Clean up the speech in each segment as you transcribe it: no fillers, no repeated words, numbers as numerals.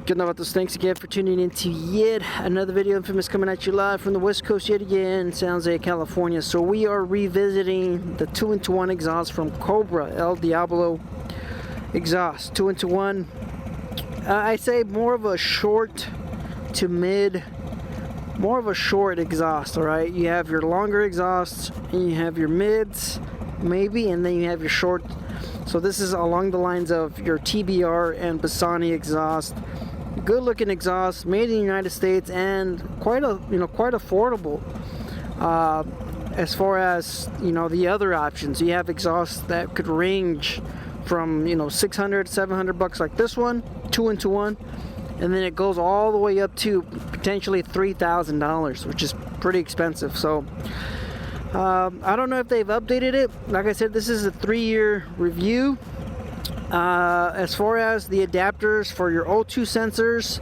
Good about those. Thanks again for tuning in to yet another video. Infamous coming at you live from the West Coast yet again, San Jose, California. So we are revisiting the 2-in-1 exhaust from Cobra El Diablo exhaust. 2-in-1. I say more of a short to mid, more of a short exhaust. All right, you have your longer exhausts and you have your mids, maybe, and then you have your short. So this is along the lines of your TBR and Bassani exhaust. Good looking exhaust, made in the United States, and quite affordable. As far as the other options, you have exhausts that could range from $600-700 like this one, 2-in-1, and then it goes all the way up to potentially $3,000, which is pretty expensive. So I don't know if they've updated it. Like I said, this is a 3-year review. As far as the adapters for your O2 sensors,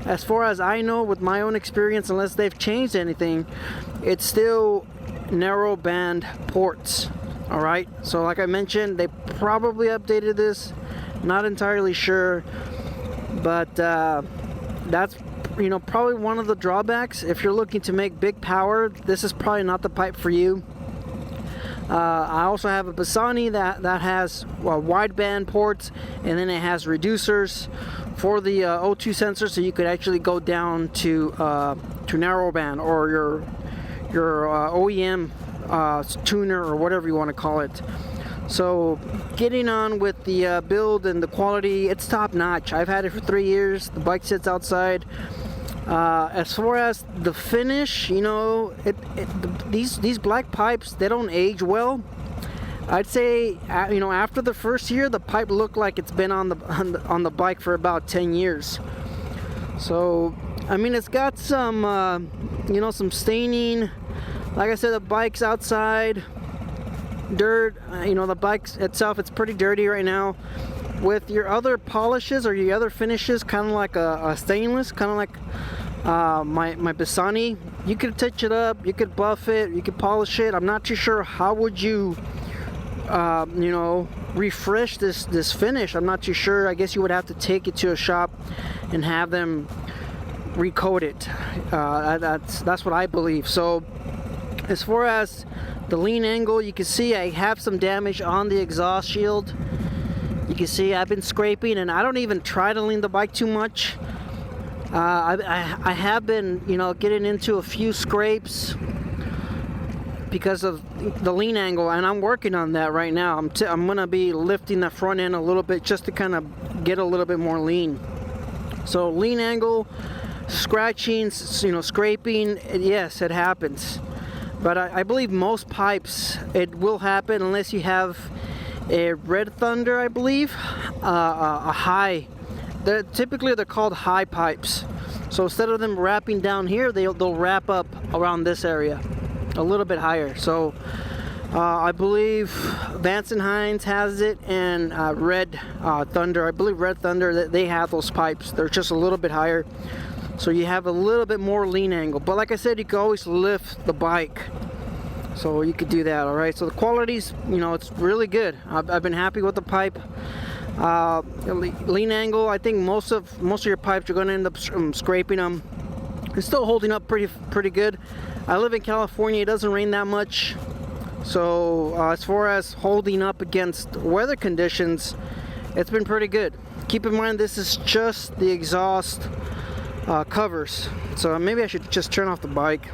as far as I know with my own experience, unless they've changed anything, it's still narrow band ports. Alright, so like I mentioned, they probably updated this, not entirely sure, but that's probably one of the drawbacks. If you're looking to make big power, this is probably not the pipe for you. I also have a Bassani that has wideband ports, and then it has reducers for the O2 sensor, so you could actually go down to narrowband, or your OEM tuner, or whatever you want to call it. So getting on with the build and the quality, it's top notch. I've had it for 3 years. The bike sits outside. As far as the finish, these black pipes, they don't age well. I'd say after the first year, the pipe looked like it's been on the bike for about 10 years. So I mean, it's got some some staining. Like I said, the bike's outside, dirt. The bike itself, it's pretty dirty right now. With your other polishes or your other finishes, kind of like a stainless, kind of like my Bassani, you could touch it up, you could buff it, you could polish it. I'm not too sure how would you refresh this finish. I'm not too sure. I guess you would have to take it to a shop and have them recoat it. That's what I believe. So as far as the lean angle, you can see I have some damage on the exhaust shield. You can see I've been scraping, and I don't even try to lean the bike too much. I have been, getting into a few scrapes because of the lean angle, and I'm working on that right now. I'm gonna be lifting the front end a little bit just to kind of get a little bit more lean. So lean angle, scratching, scraping, yes, it happens. But I believe most pipes, it will happen unless you have a Red Thunder, I believe, a high. Typically they're called high pipes. So instead of them wrapping down here, they'll wrap up around this area, a little bit higher. So I believe Vance and Hines has it, and Red Thunder, I believe Red Thunder, they have those pipes. They're just a little bit higher, so you have a little bit more lean angle. But like I said, you can always lift the bike, so you could do that. All right, so the quality's, it's really good. I've been happy with the pipe. Lean angle, I think most of your pipes, you're going to end up scraping them. It's still holding up pretty good. I live in California. It doesn't rain that much, so as far as holding up against weather conditions, it's been pretty good. Keep in mind, this is just the exhaust covers. So maybe I should just turn off the bike.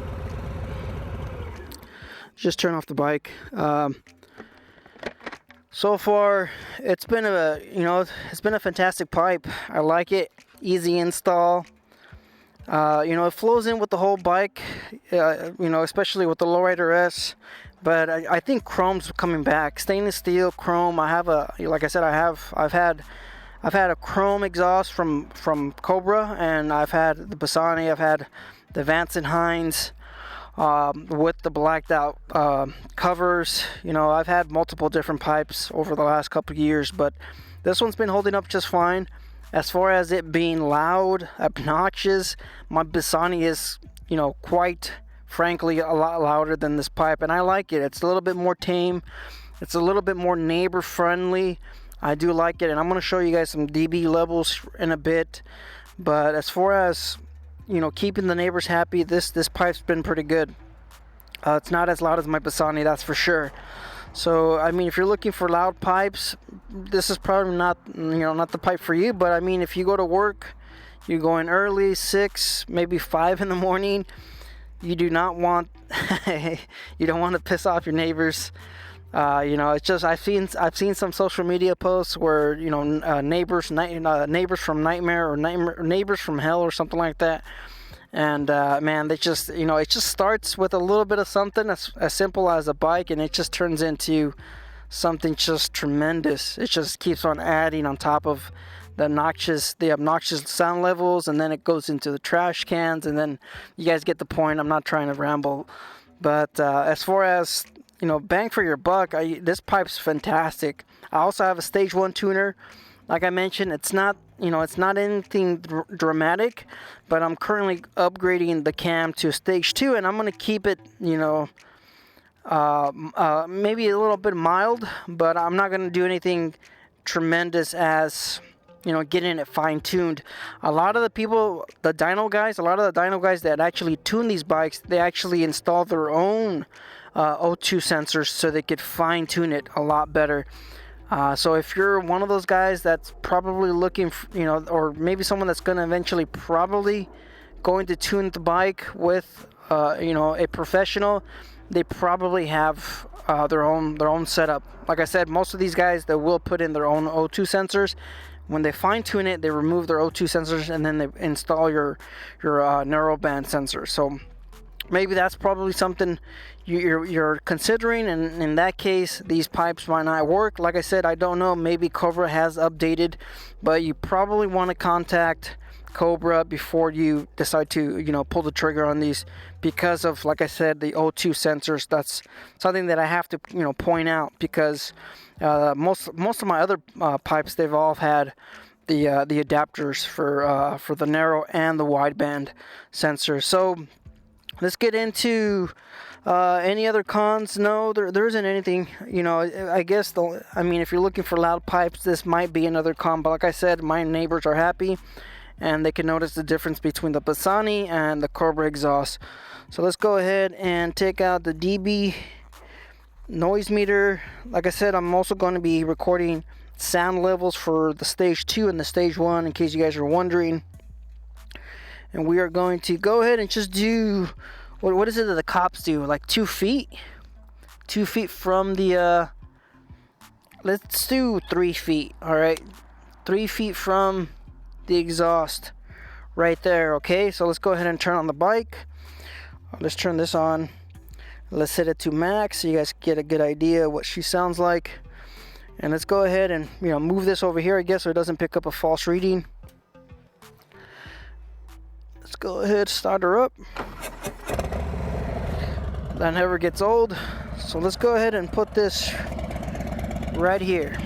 So far, it's been a fantastic pipe. I like it. Easy install. It flows in with the whole bike. Especially with the Lowrider S. But I think chrome's coming back. Stainless steel, chrome. Like I said, I've had a chrome exhaust from Cobra, and I've had the Bassani. I've had the Vance and Hines. With the blacked out covers. I've had multiple different pipes over the last couple of years, but this one's been holding up just fine. As far as it being loud, obnoxious, my Bassani is, quite frankly a lot louder than this pipe, and I like it. It's a little bit more tame. It's a little bit more neighbor friendly. I do like it, and I'm going to show you guys some dB levels in a bit. But as far as, you know, keeping the neighbors happy, this pipe's been pretty good. It's not as loud as my Bassani, that's for sure. So I mean, if you're looking for loud pipes, this is probably not, you know, not the pipe for you. But I mean, if you go to work, you go in early, 6, maybe 5 in the morning, you do not want you don't want to piss off your neighbors. You know, it's just, I've seen some social media posts where, you know, neighbors from Nightmare or neighbors from Hell or something like that. And man, they just, you know, it just starts with a little bit of something as simple as a bike, and it just turns into something just tremendous. It just keeps on adding on top of the obnoxious sound levels, and then it goes into the trash cans, and then you guys get the point. I'm not trying to ramble, but as far as, you know, bang for your buck, this pipe's fantastic. I also have a stage 1 tuner. Like I mentioned, it's not, you know, it's not anything dramatic, but I'm currently upgrading the cam to stage 2, and I'm going to keep it, you know, maybe a little bit mild, but I'm not going to do anything tremendous as, you know, getting it fine-tuned. A lot of the people, the dyno guys that actually tune these bikes, they actually install their own O2 sensors so they could fine-tune it a lot better. So if you're one of those guys that's probably looking for, you know, or maybe someone that's going to eventually probably going to tune the bike with, you know, a professional, they probably have their own setup. Like I said, most of these guys, they will put in their own O2 sensors. When they fine tune it, they remove their O2 sensors and then they install your narrowband sensor. So maybe that's probably something you're considering, and in that case, these pipes might not work. Like I said, I don't know, maybe Cobra has updated, but you probably want to contact Cobra before you decide to, you know, pull the trigger on these, because of, like I said, the O2 sensors. That's something that I have to, you know, point out, because most of my other pipes, they've all had the adapters for the narrow and the wideband sensors. So let's get into any other cons. No, there isn't anything. You know, I guess I mean, if you're looking for loud pipes, this might be another con. But like I said, my neighbors are happy, and they can notice the difference between the Bassani and the Cobra exhaust. So let's go ahead and take out the dB noise meter. Like I said, I'm also going to be recording sound levels for the stage 2 and the stage 1, in case you guys are wondering. And we are going to go ahead and just do, what is it that the cops do? Like 2 feet? 2 feet from the, let's do 3 feet, alright? 3 feet from the exhaust, right there, okay? So let's go ahead and turn on the bike. Let's turn this on. Let's set it to max so you guys get a good idea what she sounds like. And let's go ahead and, you know, move this over here, I guess, so it doesn't pick up a false reading. Let's go ahead, start her up. That never gets old. So let's go ahead and put this right here.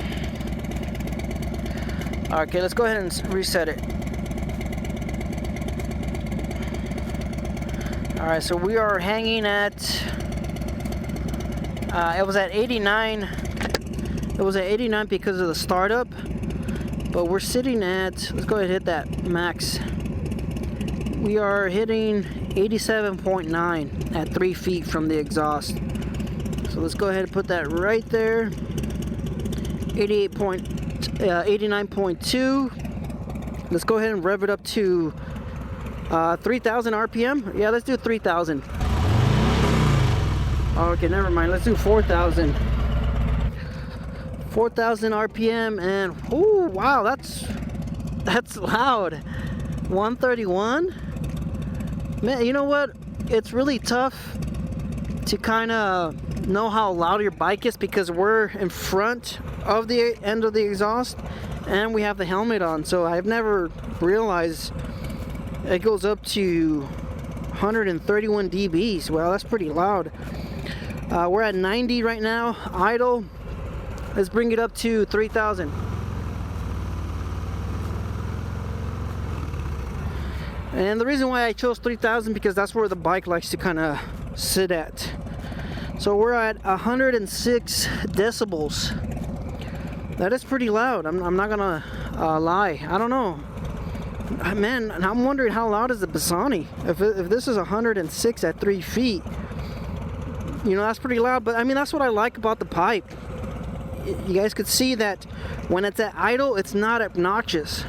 Okay, let's go ahead and reset it. Alright, so we are hanging at, it was at 89. It was at 89 because of the startup. But we're sitting at, let's go ahead and hit that max. We are hitting 87.9 at 3 feet from the exhaust. So let's go ahead and put that right there. 89.2. Let's go ahead and rev it up to 3,000 RPM. Yeah, let's do 3,000. Okay, never mind. Let's do 4,000. 4,000 RPM, and oh wow, that's loud. 131. Man, you know what? It's really tough to kind of know how loud your bike is, because we're in front of the end of the exhaust and we have the helmet on. So I've never realized it goes up to 131 dBs. Well, that's pretty loud. We're at 90 right now, idle. Let's bring it up to 3,000. And the reason why I chose 3,000, because that's where the bike likes to kind of sit at. So we're at 106 decibels. That is pretty loud. I'm not gonna lie. I don't know. man, and I'm wondering how loud is the Bassani. If this is 106 at 3 feet, you know, that's pretty loud. But I mean, that's what I like about the pipe. You guys could see that when it's at idle, it's not obnoxious.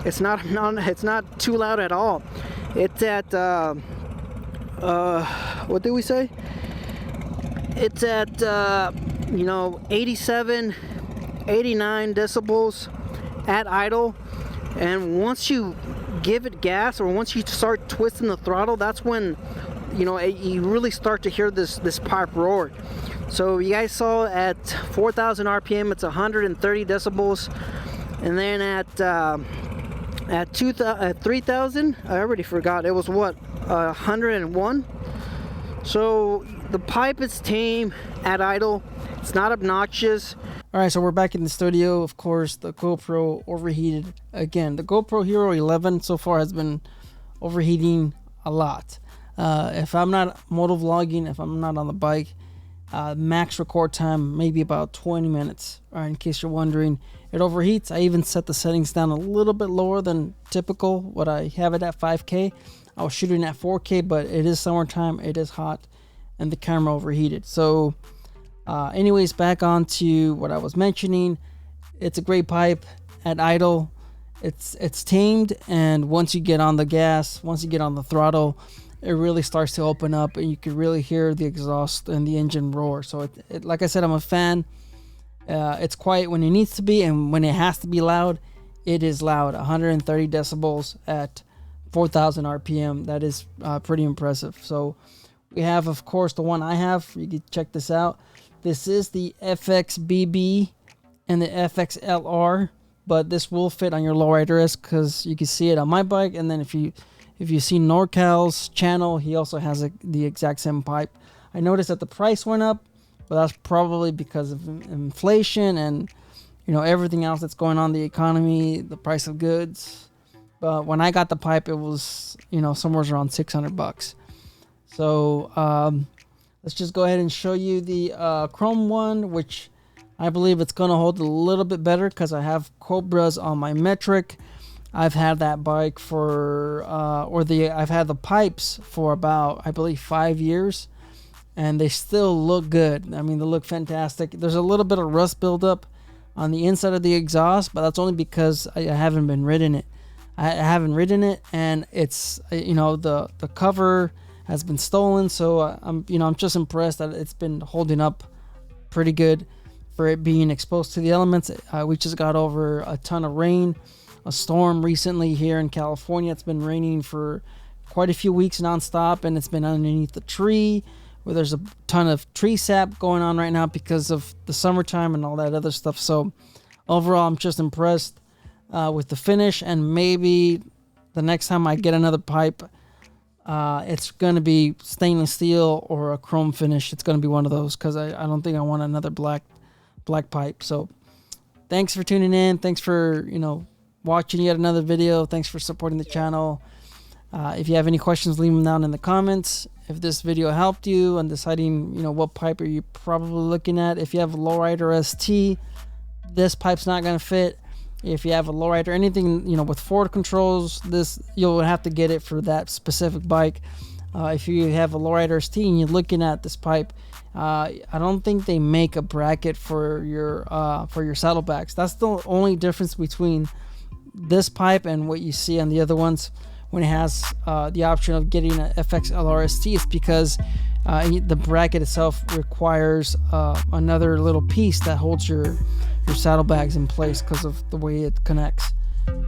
It's not too loud at all. It's at what did we say? It's at you know, 87, 89 decibels at idle, and once you give it gas, or once you start twisting the throttle, that's when, you know, you really start to hear this pipe roar. So you guys saw at 4,000 RPM, it's 130 decibels, and then at 3,000, I already forgot, it was what, 101. So the pipe is tame at idle. It's not obnoxious. All right, so we're back in the studio. Of course, the GoPro overheated again. The GoPro Hero 11 so far has been overheating a lot. If I'm not motovlogging, if I'm not on the bike, max record time maybe about 20 minutes. All right, in case you're wondering, it overheats. I even set the settings down a little bit lower than typical. What I have it at 5K. I was shooting at 4K, but it is summertime. It is hot, and the camera overheated. So anyways, back on to what I was mentioning. It's a great pipe at idle. It's tamed, and once you get on the gas, once you get on the throttle, it really starts to open up, and you can really hear the exhaust and the engine roar. So it like I said, I'm a fan. It's quiet when it needs to be, and when it has to be loud, it is loud. 130 decibels at 4,000 RPM. That is pretty impressive. So we have, of course, the one I have. You can check this out. This is the FXBB and the FXLR, but this will fit on your lowrider S, because you can see it on my bike. And then if you see NorCal's channel, he also has the exact same pipe. I noticed that the price went up, but that's probably because of inflation and, you know, everything else that's going on in the economy, the price of goods. But when I got the pipe, it was, you know, somewhere around $600. So let's just go ahead and show you the chrome one, which I believe it's going to hold a little bit better because I have Cobras on my metric. I've had that bike for, I've had the pipes for about, I believe, 5 years, and they still look good. I mean, they look fantastic. There's a little bit of rust buildup on the inside of the exhaust, but that's only because I haven't been ridden it. I haven't ridden it, and it's, you know, the cover has been stolen, so I'm just impressed that it's been holding up pretty good for it being exposed to the elements. We just got over a ton of rain, a storm recently here in California. It's been raining for quite a few weeks nonstop, and it's been underneath the tree where there's a ton of tree sap going on right now because of the summertime and all that other stuff. So overall, I'm just impressed with the finish, and maybe the next time I get another pipe, it's going to be stainless steel or a chrome finish. It's going to be one of those, because I don't think I want another black pipe. So thanks for tuning in. Thanks for, you know, watching yet another video. Thanks for supporting the channel. If you have any questions, leave them down in the comments. If this video helped you on deciding, you know, what pipe are you probably looking at. If you have a lowrider ST, this pipe's not going to fit. If you have a lowrider, anything, you know, with forward controls, this, you'll have to get it for that specific bike. If you have a lowrider ST and you're looking at this pipe, I don't think they make a bracket for your saddlebags. That's the only difference between this pipe and what you see on the other ones. When it has the option of getting an FXLR ST, it's because the bracket itself requires another little piece that holds your saddlebags in place because of the way it connects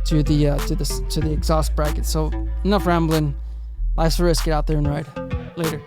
to the exhaust bracket. So enough rambling. Life's a risk. Get out there and ride. Later.